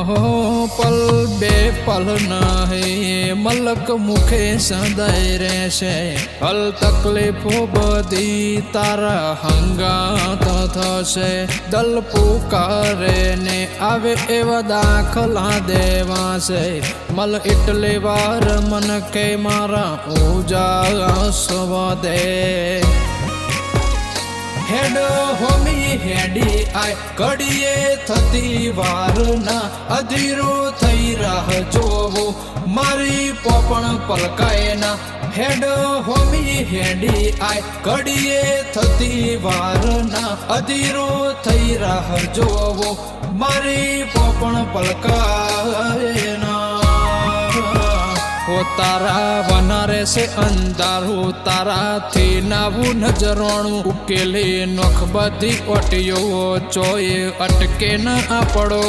पल बे पल नहीं मलक मुखे सदाय रहेशे हल तकलीफो बधी तारा हंगात थशे दल पुकारे ने आवे एवा दाखला देवा से मल इटली वार मन के मारा उजास वदे हेडो होमी हेडी आय कड़िए थती वारना अधीरो थई राह जोवो मारी पोपण पलकाए ना हेडो होमी हेडी आय कड़िए थती वारना अधीरो थई राह जोवो मारी पोपण पलकाए ना हो तारा वनारे से अंधारू तारा थी नावू नजरोणु उकेले नोख बधी ओटियो चोए अटके न पड़ो।